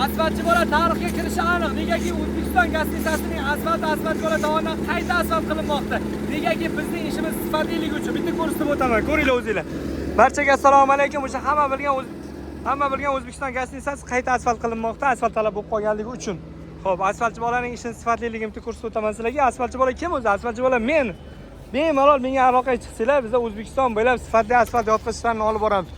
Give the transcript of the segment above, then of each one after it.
Asfaltchi bola tarixga kirishi aniq. Negaki O'zbekiston gaz siyosatining asfalt bola tomonidan qayta asfalt qilinmoqda. Negaki bizning ishimiz sifatliligi uchun. Bitta ko'rsatib o'taman. Ko'ringlar o'zingizlar. Barchaga assalomu alaykum. O'sha hamma bilgan O'zbekiston gaz siyosati qayta asfalt qilinmoqda. Asfalt talab bo'lib qolganligi uchun. Xo'p, asfaltchi bolaning ishini sifatliligini bitta ko'rsatib o'taman sizlarga. Asfaltchi bola kim o'zi? Asfaltchi bola men. Bemalol menga aloqaga chiqsanglar, biz O'zbekiston bo'ylab sifatli asfalt yotqizishlarni olib boramiz.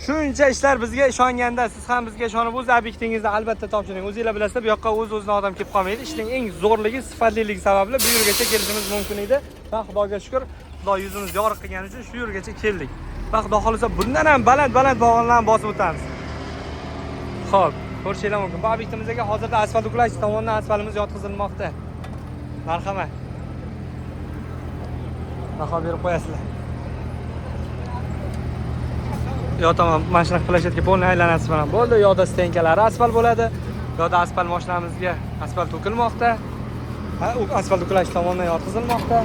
Shuncha ishlar bizga ishonganda, siz ham bizga ishonib o'z obyektingizni albatta topshiring. O'zingizlar bilasizlar, bu yoqqa o'z-o'zidan odam kelib qolmaydi. Ishning eng zo'rligi sifatliligi sababli bu yergacha kelishimiz mumkin edi. Va Xudoga shukr, Xudo yuzimiz yorug' qilgani uchun shu yergacha keldik. Va Xudo xolisa bundan ham baland pog'onlarni bosib o'tamiz. Xo'p, ko'rishinglar mumkin. Bu obyektimizga hozirda asfalt uklash tomonidan asfaltimiz yotqizilmoqda. Marhamat. Baho berib qo'yasizlar. Yo tamam, mashina plashetka polni aylanasi bilan bo'ldi. Yo'da stenkalari asfalt bo'ladi. Yo'da asfalt mashinamizga asfalt to'kilmoqda. Asfalt to'kilash tomonidan yotqizilmoqda.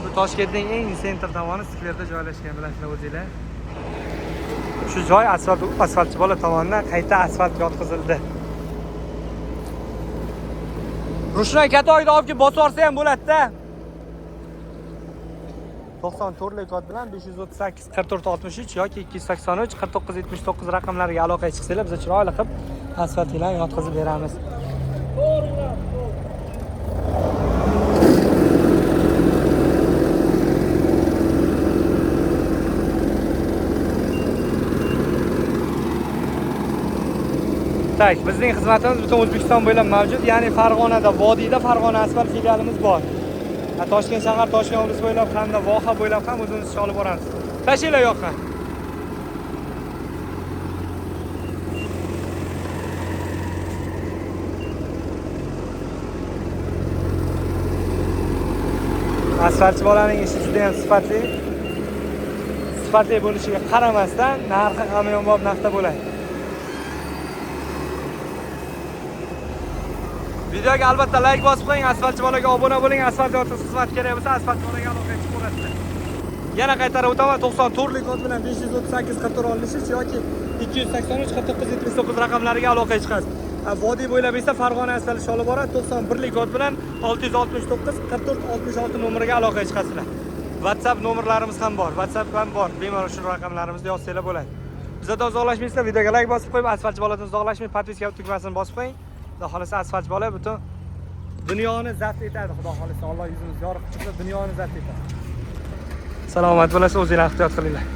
Bu Toshkentning eng sentr tomoni skverda joylashgan, bilasizlar o'zingizlar. Shu joy asfaltchi bola tomonidan qayta asfalt yotqizildi. Rushnoy katoyda olib kelib bosib olsa ham bo'ladi-da. 94lik kod bilan 538 44 63 yoki 283 49 79 raqamlariga aloqaga chiqsanglar, biz chiroyli qilib asfalt bilan yotqizib beramiz. Tak, bizning xizmatimiz butun O'zbekiston bo'ylab mavjud, ya'ni Farg'onada, Vodiyda Farg'ona asfalt filialimiz bor. Toshkent shahar, Toshkent oblasti bo'ylab hamda voha bo'ylab ham o'zimiz ish olib boramiz. Tashinglar yoqqa. Asfaltchi bolaning ishi juda ham sifatli bo'lishiga qaramasdan narxi hamyonbop narxda bo'ladi. Videoga albatta like bosib qo'ying, asfaltchi bolaga obuna bo'ling, asfalt yotqizish xizmati kerak bo'lsa, asfaltchi bolaga aloqaga chiqib ko'rasizlar. Yana qaytarib o'taman, 94lik kod bilan 538 44 63 yoki 283 49 79 raqamlariga aloqaga chiqasiz. Vodiy bo'ylab esa Farg'ona asfalt ish olib boradi, 91lik kod bilan 669 44 66 nomeriga aloqaga chiqasizlar. WhatsApp nomerlarimiz ham bor, WhatsApp ham bor. Bemalol shu raqamlarimizni yozsanglar bo'ladi. Bizdan uzoqlashmaysizlar, videoga like bosib qo'yib, asfaltchi boladan uzoqlashmay, podpiska tugmasini bosib qo'ying. Xudo xolisa asfaltchi bola butun dunyoni zabt etadi. Xudo xolisa Alloh yuzimizni yorug' qilsa dunyoni zabt etadi. Salomat bo'lasiz, o'zingizlar ehtiyot qilinglar.